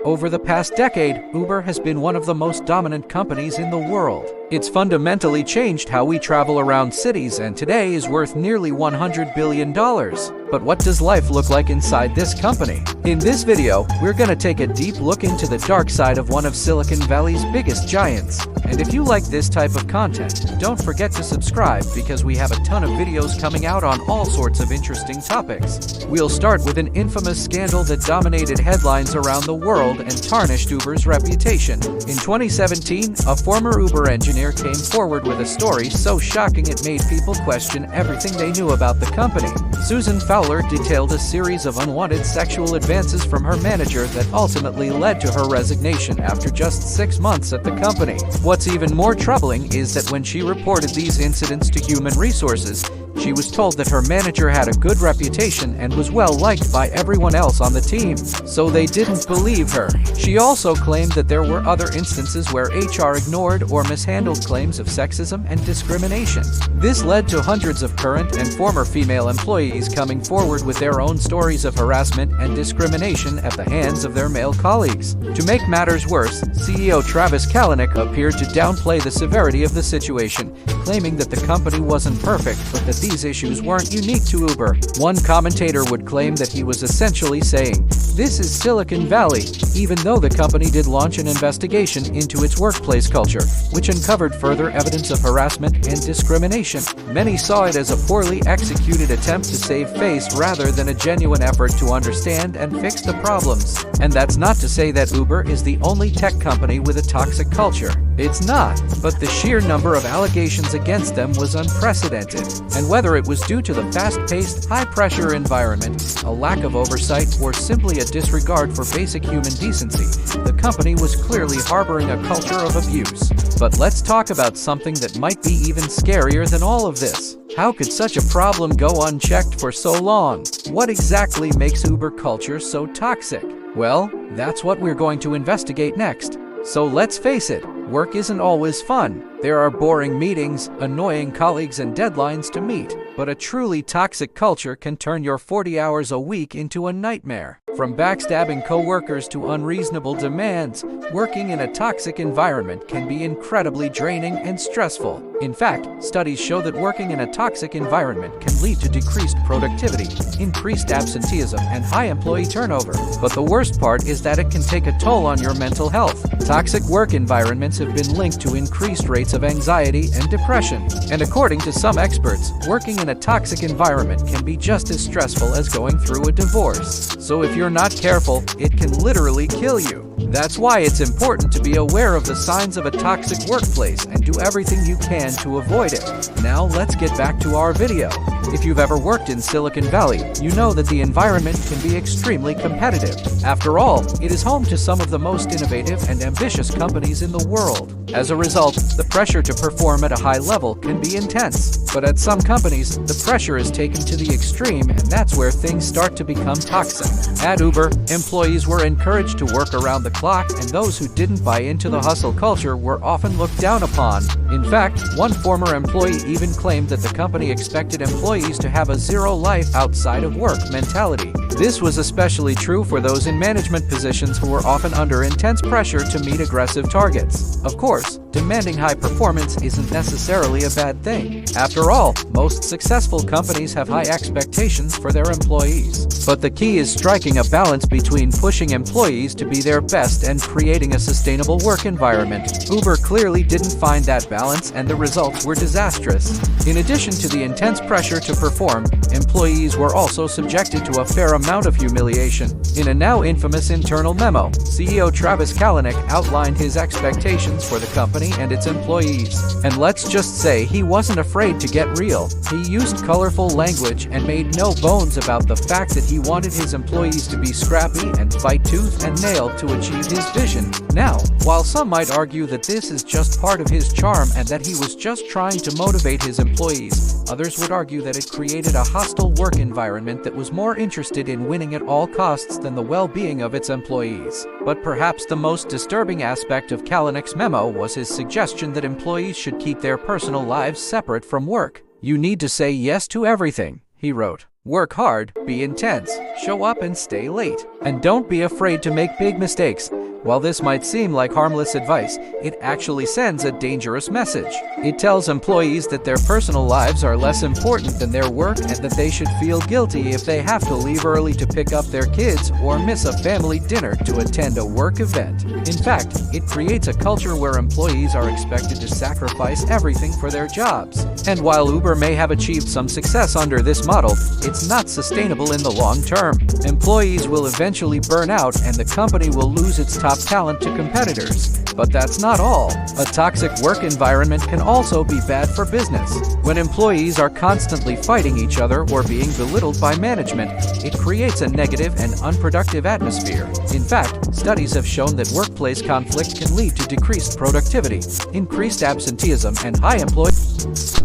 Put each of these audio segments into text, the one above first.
Over the past decade, Uber has been one of the most dominant companies in the world. It's fundamentally changed how we travel around cities and today is worth nearly $100 billion. But what does life look like inside this company? In this video, we're gonna take a deep look into the dark side of one of Silicon Valley's biggest giants. And if you like this type of content, don't forget to subscribe because we have a ton of videos coming out on all sorts of interesting topics. We'll start with an infamous scandal that dominated headlines around the world and tarnished Uber's reputation. In 2017, a former Uber engineer came forward with a story so shocking it made people question everything they knew about the company. Susan Fowler detailed a series of unwanted sexual advances from her manager that ultimately led to her resignation after just 6 months at the company. What's even more troubling is that when she reported these incidents to Human Resources, she was told that her manager had a good reputation and was well liked by everyone else on the team, so they didn't believe her. She also claimed that there were other instances where HR ignored or mishandled claims of sexism and discrimination. This led to hundreds of current and former female employees coming forward with their own stories of harassment and discrimination at the hands of their male colleagues. To make matters worse, CEO Travis Kalanick appeared to downplay the severity of the situation, claiming that the company wasn't perfect but that these issues weren't unique to Uber. One commentator would claim that he was essentially saying, "This is Silicon Valley," even though the company did launch an investigation into its workplace culture, which uncovered further evidence of harassment and discrimination. Many saw it as a poorly executed attempt to save face rather than a genuine effort to understand and fix the problems. And that's not to say that Uber is the only tech company with a toxic culture. It's not, but the sheer number of allegations against them was unprecedented. And whether it was due to the fast-paced, high-pressure environment, a lack of oversight, or simply a disregard for basic human decency, the company was clearly harboring a culture of abuse. But let's talk about something that might be even scarier than all of this. How could such a problem go unchecked for so long? What exactly makes Uber culture so toxic? Well, that's what we're going to investigate next. So let's face it, work isn't always fun. There are boring meetings, annoying colleagues, and deadlines to meet. But a truly toxic culture can turn your 40 hours a week into a nightmare. From backstabbing coworkers to unreasonable demands, working in a toxic environment can be incredibly draining and stressful. In fact, studies show that working in a toxic environment can lead to decreased productivity, increased absenteeism, and high employee turnover. But the worst part is that it can take a toll on your mental health. Toxic work environments have been linked to increased rates of anxiety and depression. And according to some experts, working in a toxic environment can be just as stressful as going through a divorce. So if you're not careful, it can literally kill you. That's why it's important to be aware of the signs of a toxic workplace and do everything you can to avoid it. Now let's get back to our video. If you've ever worked in Silicon Valley, you know that the environment can be extremely competitive. After all, it is home to some of the most innovative and ambitious companies in the world. As a result, the pressure to perform at a high level can be intense. But at some companies, the pressure is taken to the extreme, and that's where things start to become toxic. At Uber, employees were encouraged to work around the clock, and those who didn't buy into the hustle culture were often looked down upon. In fact, one former employee even claimed that the company expected employees to have a zero-life outside of work mentality. This was especially true for those in management positions who were often under intense pressure to meet aggressive targets. Of course, demanding high performance isn't necessarily a bad thing. After all, most successful companies have high expectations for their employees. But the key is striking a balance between pushing employees to be their best and creating a sustainable work environment. Uber clearly didn't find that balance, and the results were disastrous. In addition to the intense pressure to perform, employees were also subjected to a fair amount of humiliation. In a now infamous internal memo, CEO Travis Kalanick outlined his expectations for the company and its employees. And let's just say he wasn't afraid to get real. He used colorful language and made no bones about the fact that he wanted his employees to be scrappy and fight tooth and nail to achieve his vision. Now, while some might argue that this is just part of his charm and that he was just trying to motivate his employees, others would argue that it created a hostile work environment that was more interested in winning at all costs than the well-being of its employees. But perhaps the most disturbing aspect of Kalanick's memo was his suggestion that employees should keep their personal lives separate from work. "You need to say yes to everything," he wrote. Work hard, be intense, show up and stay late. And don't be afraid to make big mistakes. While this might seem like harmless advice, it actually sends a dangerous message. It tells employees that their personal lives are less important than their work and that they should feel guilty if they have to leave early to pick up their kids or miss a family dinner to attend a work event. In fact, it creates a culture where employees are expected to sacrifice everything for their jobs. And while Uber may have achieved some success under this model, it's not sustainable in the long term. Employees will eventually burn out and the company will lose its top talent to competitors. But that's not all. A toxic work environment can also be bad for business. When employees are constantly fighting each other or being belittled by management, it creates a negative and unproductive atmosphere. In fact, studies have shown that workplace conflict can lead to decreased productivity, increased absenteeism, and high employee.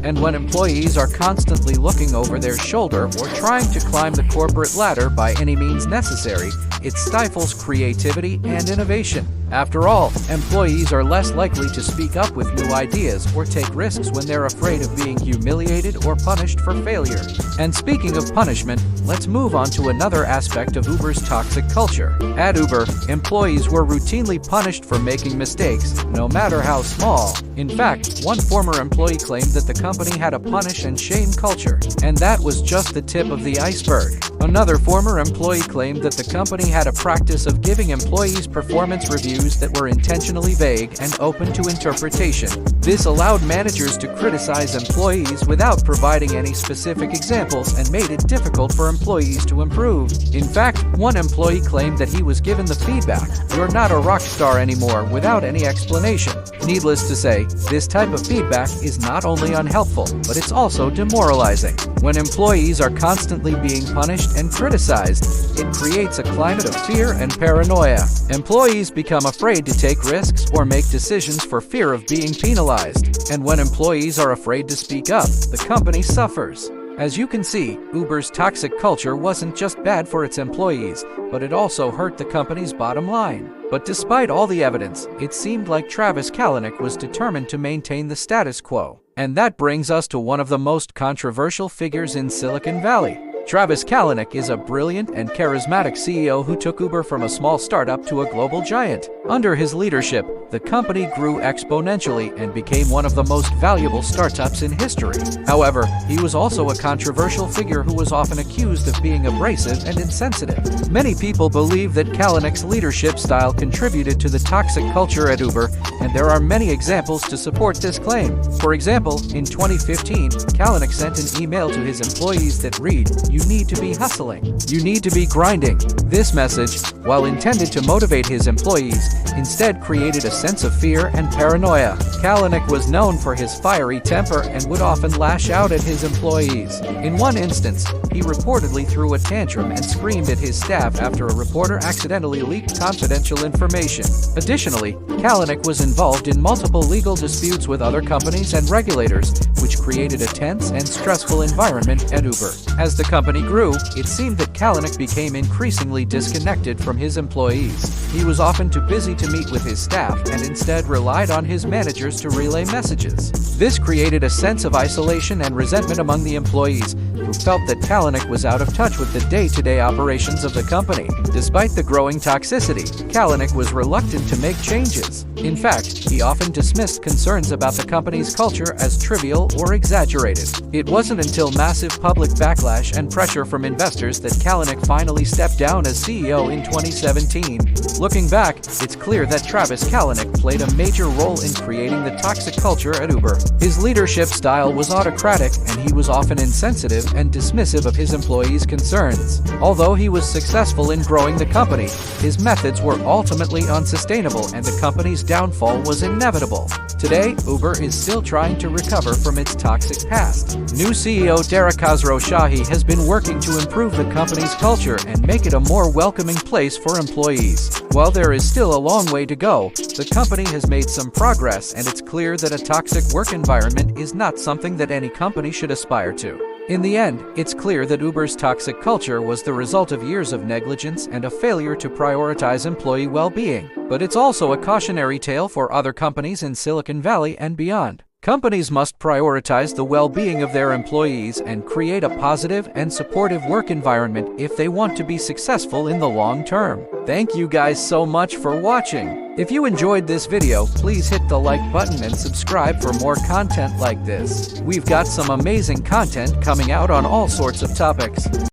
And when employees are constantly looking over their shoulder or trying to climb the corporate ladder by any means necessary, it stifles creativity and innovation. After all, employees are less likely to speak up with new ideas or take risks when they're afraid of being humiliated or punished for failure. And speaking of punishment, let's move on to another aspect of Uber's toxic culture. At Uber, employees were routinely punished for making mistakes, no matter how small. In fact, one former employee claimed that the company had a punish and shame culture, and that was just the tip of the iceberg. Another former employee claimed that the company had a practice of giving employees performance reviews that were intentionally vague and open to interpretation. This allowed managers to criticize employees without providing any specific examples and made it difficult for employees to improve. In fact, one employee claimed that he was given the feedback, "You're not a rock star anymore," without any explanation. Needless to say, this type of feedback is not only unhelpful, but it's also demoralizing. When employees are constantly being punished and criticized, it creates a climate of fear and paranoia. Employees become afraid to take risks or make decisions for fear of being penalized. And when employees are afraid to speak up, the company suffers. As you can see, Uber's toxic culture wasn't just bad for its employees, but it also hurt the company's bottom line. But despite all the evidence, it seemed like Travis Kalanick was determined to maintain the status quo. And that brings us to one of the most controversial figures in Silicon Valley. Travis Kalanick is a brilliant and charismatic CEO who took Uber from a small startup to a global giant. Under his leadership, the company grew exponentially and became one of the most valuable startups in history. However, he was also a controversial figure who was often accused of being abrasive and insensitive. Many people believe that Kalanick's leadership style contributed to the toxic culture at Uber, and there are many examples to support this claim. For example, in 2015, Kalanick sent an email to his employees that read, "You need to be hustling. You need to be grinding." This message, while intended to motivate his employees, instead created a sense of fear and paranoia. Kalanick was known for his fiery temper and would often lash out at his employees. In one instance, he reportedly threw a tantrum and screamed at his staff after a reporter accidentally leaked confidential information. Additionally, Kalanick was involved in multiple legal disputes with other companies and regulators, which created a tense and stressful environment at Uber. As the company grew, it seemed that Kalanick became increasingly disconnected from his employees. He was often too busy to meet with his staff and instead relied on his managers to relay messages. This created a sense of isolation and resentment among the employees, who felt that Kalanick was out of touch with the day-to-day operations of the company. Despite the growing toxicity, Kalanick was reluctant to make changes. In fact, he often dismissed concerns about the company's culture as trivial or exaggerated. It wasn't until massive public backlash and pressure from investors that Kalanick finally stepped down as CEO in 2017. Looking back, it's clear that Travis Kalanick played a major role in creating the toxic culture at Uber. His leadership style was autocratic, and he was often insensitive and dismissive of his employees' concerns. Although he was successful in growing the company, his methods were ultimately unsustainable and the company's downfall was inevitable. Today, Uber is still trying to recover from its toxic past. New CEO Dara Khosrowshahi has been working to improve the company's culture and make it a more welcoming place for employees. While there is still a long way to go, the company has made some progress, and it's clear that a toxic work environment is not something that any company should aspire to. In the end, it's clear that Uber's toxic culture was the result of years of negligence and a failure to prioritize employee well-being. But it's also a cautionary tale for other companies in Silicon Valley and beyond. Companies must prioritize the well-being of their employees and create a positive and supportive work environment if they want to be successful in the long term. Thank you guys so much for watching. If you enjoyed this video, please hit the like button and subscribe for more content like this. We've got some amazing content coming out on all sorts of topics.